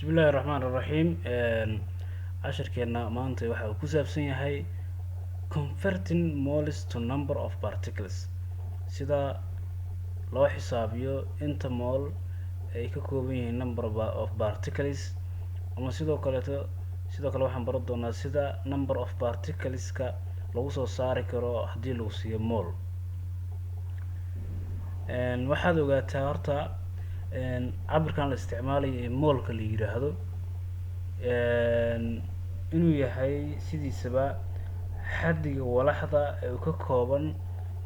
bismillahi raxmaan raxiim. Cashirkeena maanta waxa uu ku saabsan yahay converting moles to number of particles, sida loo xisaabiyo inta mole ay ka kooban yihiin number of particles, ama sidoo kale waxaan baran doonaa sida number of particleska lagu soo saari karo haddii lagu siiyo mole. waxaad ogaataa horta cabirkan la isticmaalayo ee moleka la yiraahdo inuu yahay sidiisaba xaddiga walaxda ee uu ka kooban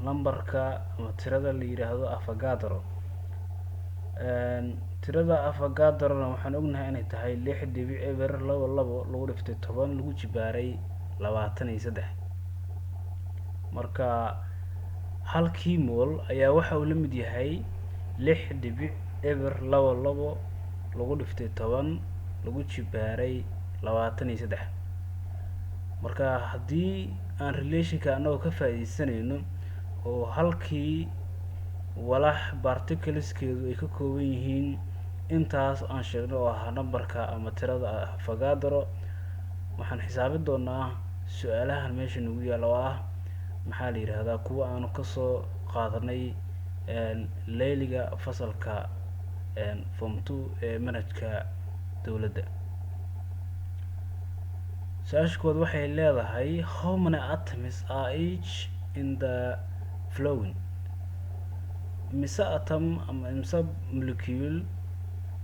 numberka ama tirada la yiraahdo Avogadro. tirada Avogadrona waxaan ognahay inay tahay 6.22 lagu dhiftay 10 lagu jibaaray 23. marka halkii mole ayaa waxa uu la mid yahay 6.22 lagu dhiftay 10 lagu jibaaray 23. marka haddii aan relationka anagoo ka faa'iideysanayno oo halkii walax particleskeedu ay ka kooban yihiin intaas aan sheegno oo ah numberka ama tirada Avogadro, waxaan xisaabin doonaa su-aalahan meesha nagu yaala oo ah maxaa la yiraahdaa kuwa aanu kasoo qaadanay layliga fasalka form 2 ee manhajka dowladda. su-aasha kood waxay leedahay how many atoms are each in the flowing. mise atom ama mise molecule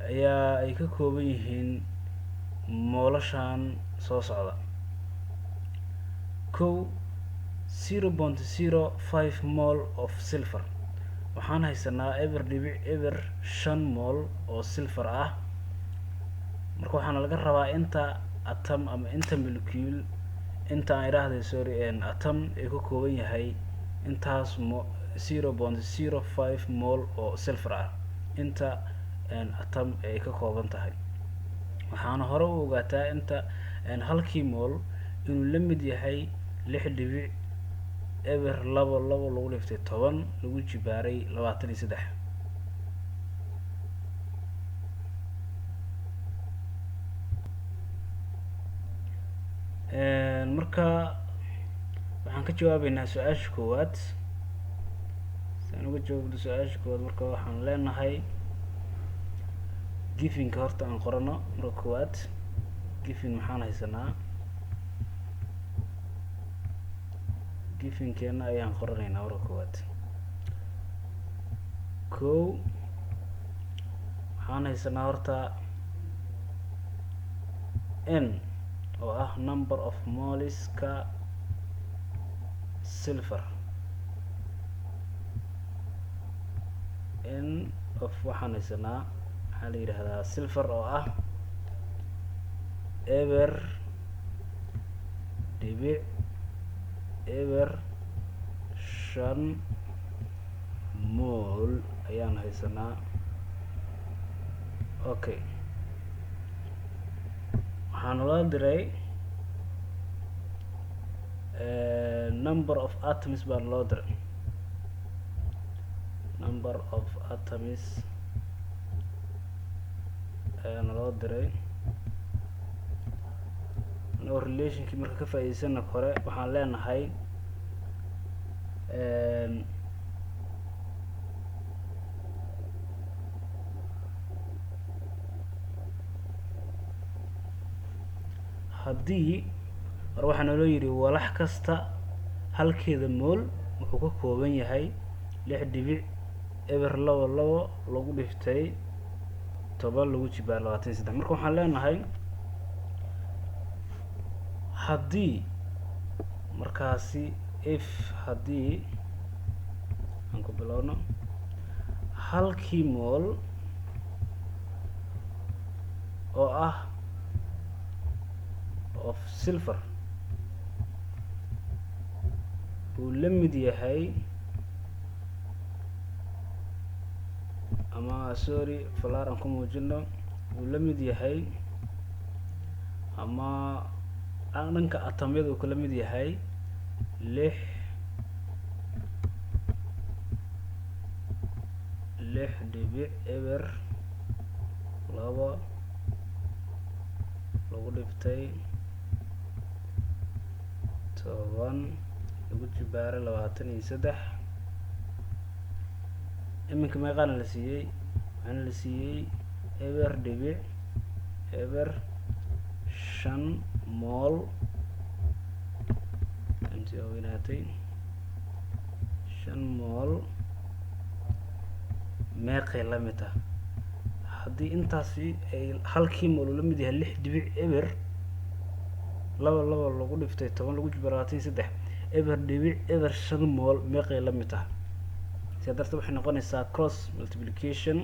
ayaa ay ka kooban yihiin moolashan soo socda. 0.05 mole of silver. waxaan haysanaa 0.5 mole oo silver ah. marka waxaana laga rabaa inta atom ama inta molecule inta aan iraahday atom ay ka kooban yahay intaas 0.05 mole oo silver ah inta atom ay ka kooban tahay. waxaana hore u ogaataa inta halkii mole inuu la mid yahay 6.22 lagu dhiftay 10 lagu jibaaray 23. marka waxaan ka jawaabeynaa su-aasha koowaad. saan uga jawaabno su-aasha koowaad, marka waxaan leenahay givenka horta aan qorano. marka koowaad given maxaan haysanaa, givenkeena ayaan qoranaynaa. marka koowaad waxaan haysanaa horta n oo ah number of moleska silver. n of waxaan haysanaa maxaa la yiraahdaa silver oo ah 0.5 mole ayaan haysanaa. okay, waxaan loo diray number of atoms baan loo diray. number of atoms ayaan loo diray. anagoo relationkii marka ka faa'iideysana hore waxaan leenahay haddii hore waxaa naloo yidhi walax kasta halkeeda mole wuxuu ka kooban yahay 6.22 lagu dhiftay 10 lagu jibaar 23. marka waxaan leenahay haddii markaasi if haddii aan ku bilowno halkii mole oo ah of silver uu la mid yahay ama falar aan ku muujino uu la mid yahay ama dhanka atomyada uu kala mid yahay 6.02 lagu dhiftay 10 lagu jibaaray 23. iminka meeqaana la siiyey? waxaana la siiyey eber dhibic eber 5 mol intii oo weynaatay 5 mol meeqay la mid ah. haddii intaasi ay halkii mol la mid yahay 6 dhibic eber laba lagu dhiftay 10 lagu jibaaray 23 eber dhibic eber 5 mol meeqay la mid ah. sidaa darteed waxay noqonaysaa cross multiplication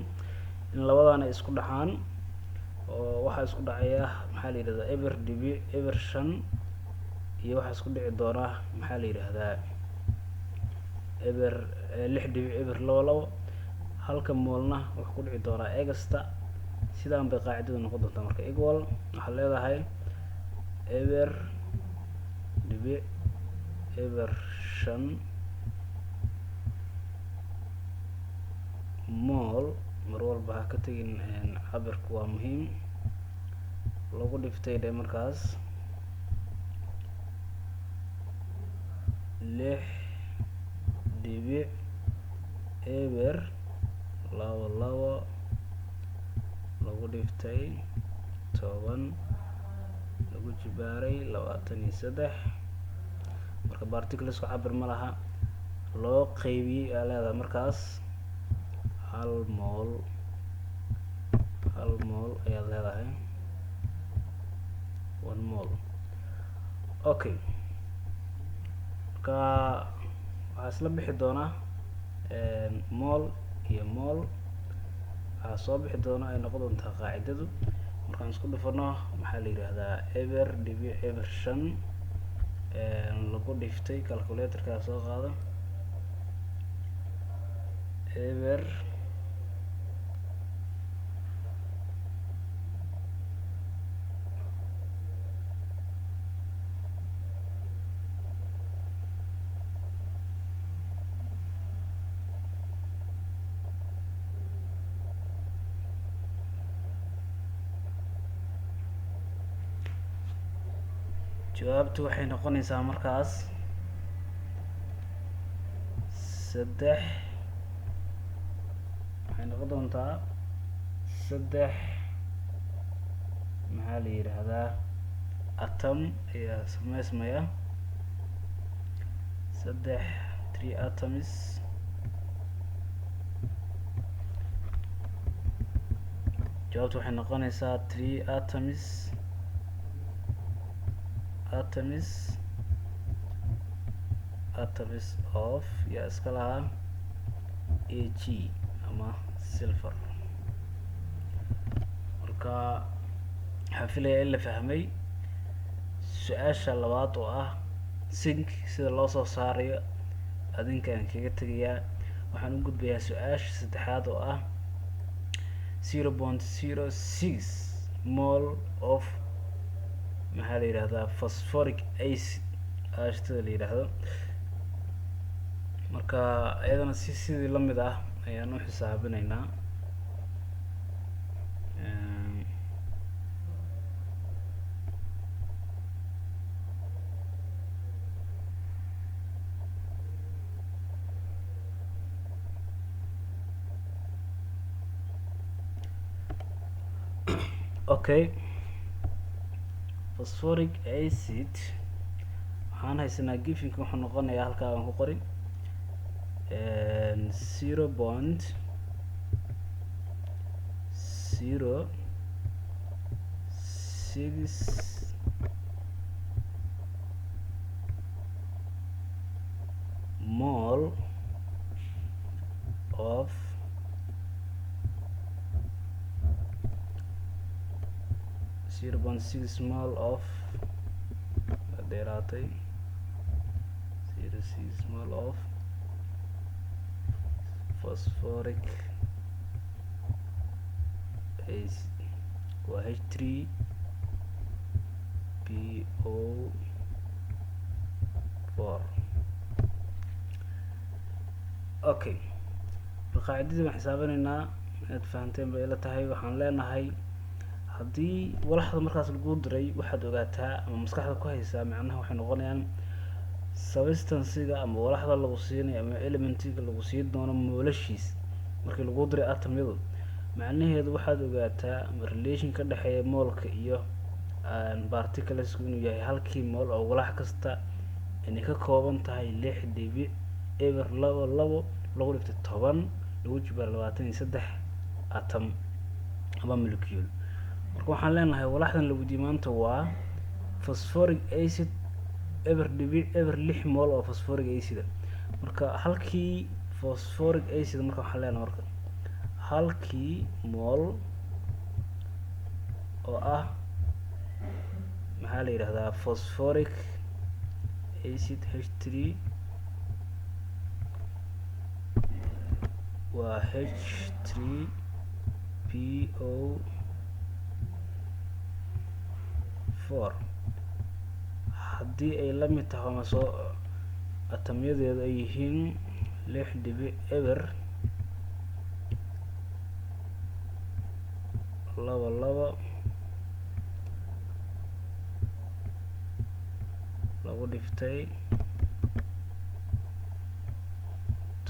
in labadaan ay isku dhacaan oo waxaa isku dhacaya maxaa la yidhahdaa eber dhibic eber 5 iyo waxaa isku dhici doona maxaa la yidhahdaa eber 6 dhibic eber 2 halka moolna wuxuu ku dhici doonaa egasta. sidaan bay qaacidadu noqon doontaa marka equal waxaa leedahay eber dhibic eber 5 mol mar walba ha ka tegin cabirku waa muhiim lagu dhiftay dhe markaas 6 dhibic eber 2 lagu dhiftay 10 lagu jibaaray 23. marka particlesku cabir ma laha loo qeybiyey aa leedahay markaas hal mol ayaad leedahay 1 mol. okay marka waxaa isla bixi doonaa mol iyo mol waxaa soo bixi doona ay noqon doontaa qaacidadu markaan isku dhufano maxaa la yidhaahdaa eber dhibic eber 5 lagu dhiftay calculatorka soo qaado eber jawaabtu waxay noqonaysaa markaas 3 waxay noqon doontaa 3 maxaa la yidhaahdaa atom ayaa sameysmaya 3 atoms jawaabtu waxay noqonaysaa 3 atoms of yaa iska lahaa Ag ama silver. marka waxaan filayaa in la fahmay su-aasha labaad oo ah zinc sida loo soo saarayo adinkaan kaga tegayaa. waxaan u gudbayaa su-aasha saddexaad oo ah 0.06 mol of maxaa la yidhahdaa phosphoric acid ashtada la yidhaahdo. marka iyadana sidii lamid ah ayaan u xisaabinaynaa. okay phosphoric acid waxaan haysanaa gifinka wuxuu noqonayaa halkaa aan ku qorin 0.06 mol of mol of dheeraatay 0.6 mol of phosphoric acid waa H3PO4. okay qaacidadii baan xisaabinaynaa inaad fahanteen bay ila tahay. waxaan leenahay haddii walaxda markaas lagu diray waxaad ogaataa ama maskaxda ku haysaa macnaha waxay noqonayaan substancega ama walaxda lagu siinayo ama elementiga lagu siin doono moolashiis markii lagu diray atomyadu macnaheedu waxaad ogaataa relation ka dhexeeya moolka iyo particles inuu yahay halkii mool oo walax kasta inay ka kooban tahay 6.22 lagu dhiftay 10 lagu jibaar 23 atom ama molecule. marka waxaan leenahay walaxdan lagu diimaanta waa phosphoric acid eber 6 mol oo phosphoric acid marka halkii phosphoric acid marka waxaan leenahay marka halkii mol oo ah maxaa la yiraahdaa phosphoric acid H3 waa H3PO4 haddii ay la mid tahay ama soo atomyadeedu ay yihiin 6.22 lagu dhiftay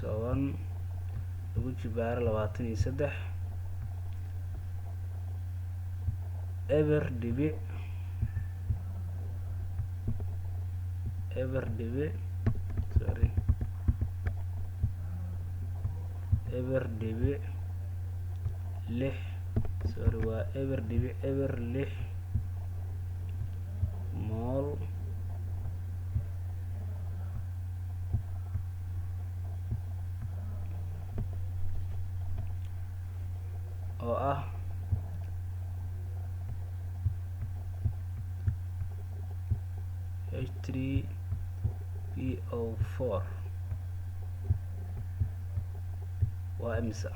10 lagu jibaaro 23 eber dhibic eber 6 mol oo ah H3PO4 waa imisa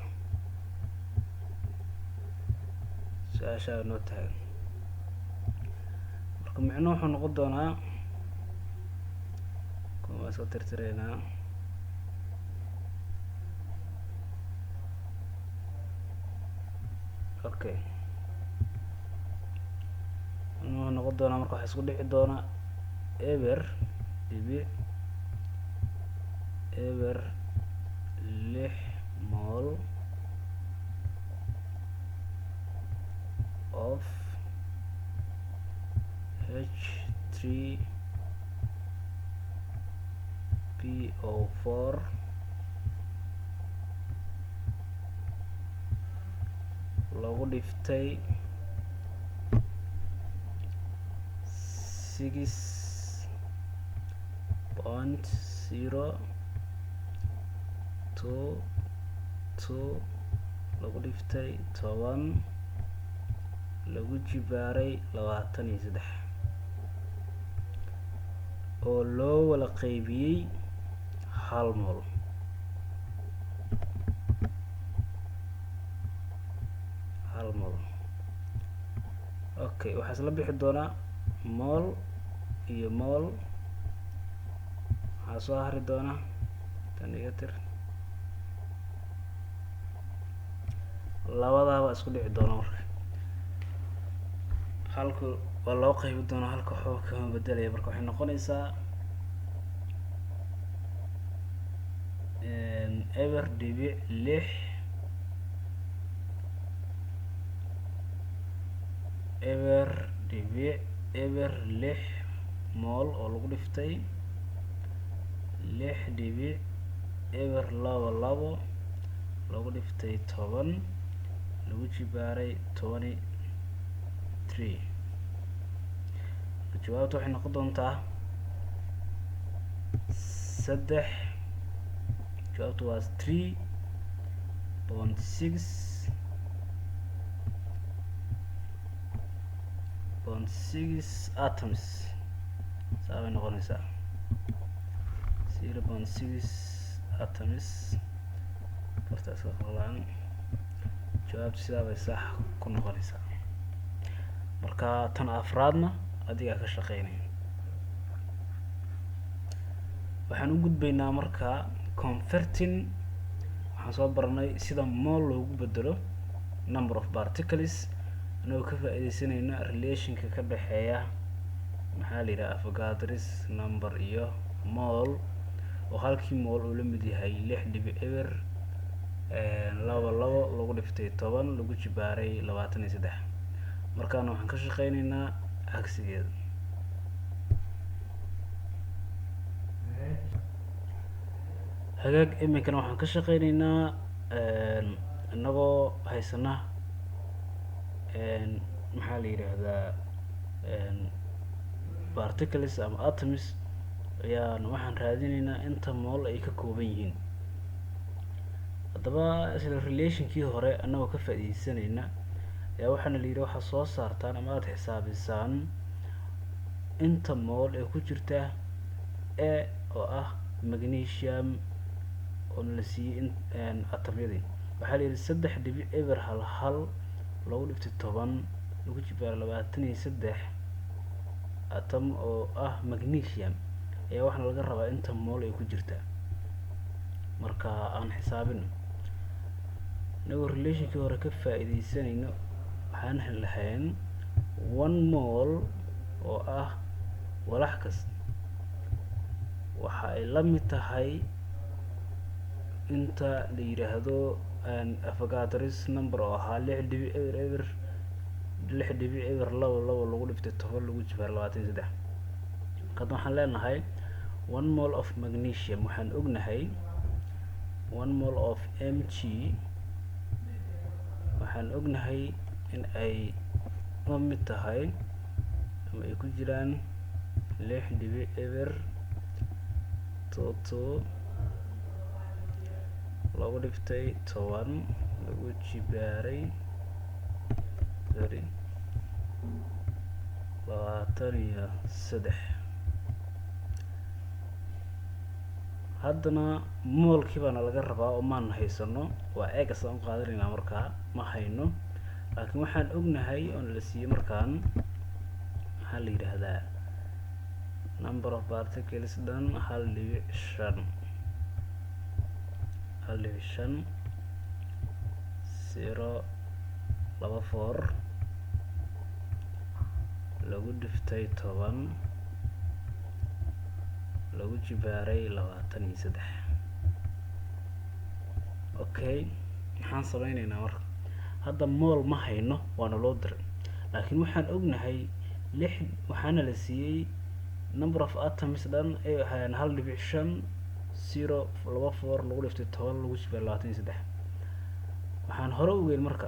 su-aashaa noo tahay marka micno wuxuu noqon doonaa kuma soo tirtireynaa okay wuxuu noqon doonaa marka waxa isku dhici doona eber 6 mol of H3PO4 lagu dhiftay 6.022 lagu dhiftay 10 lagu jibaaray 23 oo loo wada qaybiyey 1 mol okay waxaa isla bixi doonaa mol iyo mol waxaa soo hari doona tan iga tir labadaaba isku dhici doona marka halku waa loo qaybi doona halka waxba kama bedelaya marka waxay noqonaysaa eber dhibic 6 mol oo lagu dhiftay 6.22 lagu dhiftay 10 lagu jibaaray 23 jawaabtu waxay noqon doontaa 3 jawaabtu waa 3.6 atoms saabay noqonaysaa 0.6 atoms fartaas ka qoran jawaabtu sidaa bay sax ku noqonaysaa marka tan afraadna adiga ka shaqeynaya waxaan u gudbaynaa marka converting waxaan soo baranay sida mol loogu bedelo number of particles anagoo ka faa'iidaysanayna relationka ka dhexeeya maxaa la yidhaha Avogadro's number iyo mol, oo halkii mol uu la mid yahay 6.22 lagu dhiftay 10 lagu jibaaray 23. markaana waxaan ka shaqeynaynaa cagsigeeda. hagaag iminkana waxaan ka shaqeynaynaa inagoo haysana maxaa la yidhaahdaa particles ama atoms ayaan waxaan raadinaynaa inta mol ay ka kooban yihiin. haddaba isla relationkii hore anagoo ka faa'iidaysanayna ayaa waxaana la yidhi waxaa soo saartaan ama aada xisaabisaan inta mol ee ku jirta A oo ah magnesium oo la siiyey atomyadii. waxaa la yidhi 3.11 lagu dhiftay 10 lagu jibaaray 23 atom oo ah magnesium ayaa waxaana laga rabaa inta mol ay ku jirta. marka aan xisaabino inagoo relationkii hore ka faa'iidaysanayno waxaan lahayn 1 mol oo ah walax kasta waxa ay la mid tahay inta la yidhaahdo Avogadro's number oo ahaa 6.22 lagu dhiftay 10 lagu jibaaray 23. hadda waxaan leenahay 1 mol of magnesium waxaan ognahay 1 mol of Mg waxaan ognahay in ay la mid tahay ama ay ku jiraan 6.22 lagu dhiftay 10 lagu jibaaray 23. haddana molkii baana laga rabaa oo maan haysano, waa egas aan u qaadanaynaa markaa ma hayno, laakiin waxaan ognahay oon la siiyey markaan maxaa la yidhaahdaa number of particles dhan 1.5 0.24 lagu dhiftay 10 lagu jibaaray 23. okay, maxaan sameynaynaa marka? hadda mol ma hayno waana loo diray, laakiin waxaan ognahay waxaana la siiyey number of atoms dhan ay ahaayeen 1.5 0.24 lagu dhiftay 10 lagu jibaaray 23. waxaan hore ogeyn marka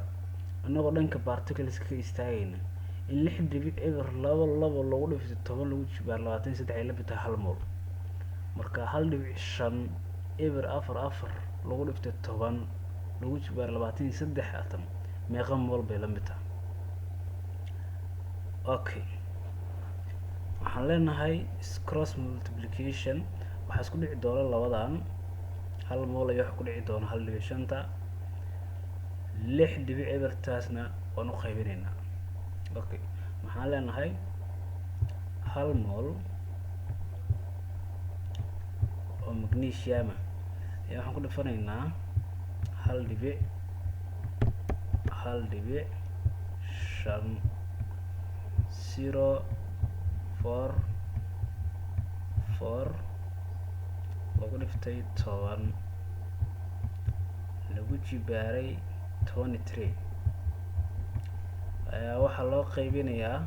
inagoo dhanka particles ka istaagayna in 6.22 lagu dhiftay 10 lagu jibaaray 23 ay la mid tahay 1 mol. marka 1.5 lagu dhiftay 10 lagu jibaaray 23 atom meeqa mol bay la mid tahay? okay, waxaan leenahay cross multiplication waxaa isku dhici doona labadan 1 mol ayaa wax ku dhici doona 1.5 6.0 taasna waan u qaybinaynaa. okay, waxaan leenahay 1 mol oo magnesium ayaa waxaan ku dhifanaynaa 1.5 0.44 lagu dhiftay 10 lagu jibaaray 23 ayaa waxaa loo qaybinayaa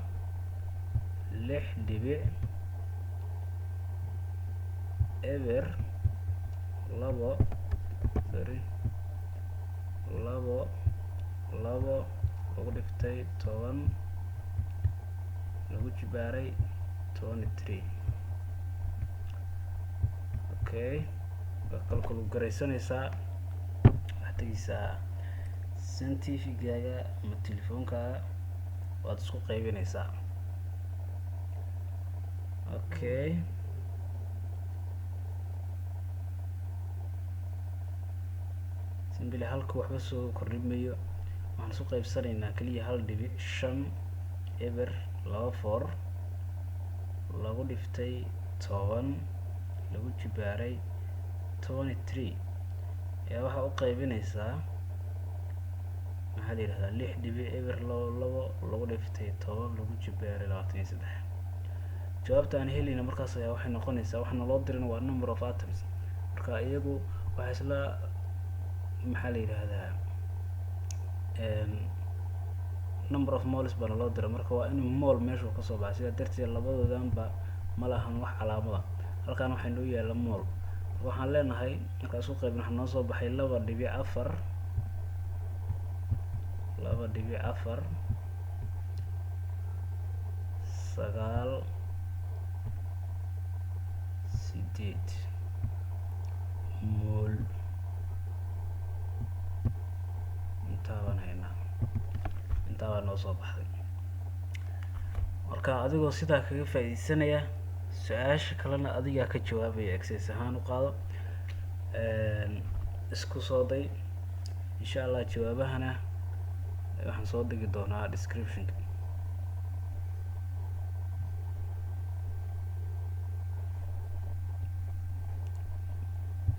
6.0 labo lagu dhiftay 10 lagu jibaaray 23. okay, waa kalkulu garaysanaysaa waxaad tegeysaa scientificgaaga ama telefoonkaaga waad isku qaybinaysaa. okay, simbili halka waxba soo kordhimayo waxaan isku qaybsanaynaa kaliya 1.5 lagu dhiftay 10 lagu jibaaray 23 ayaa waxaa u qaybinaysaa maxaa la yihahdaa 6.02 lagu dhiftay 10 lagu jibaaray 23. jawaabta aan helayna markaas ayaa waxay noqonaysaa, waxaana loo dirin waa number of atoms, marka iyagu waxay isla maxaa la yidhaahdaa number of moles baana loo dira, marka waa inuu mol meeshu kasoo baxay, sidaa darteed labadoodanba ma lahan wax calaamada. halkan waxay noo yaalla mol, waxaan leenahay markaa isku qaybin waxaa noo soo baxay 2.4 9 mol. intaa baan haynaa, intaa baa noo soo baxday. marka adigoo sidaa kaga faa'iideysanaya, su-aasha kalena adigaa ka jawaabaya, exercise ahaan u qaado, isku soo day insha allah. jawaabahana waxaan soo dhigi doonaa description.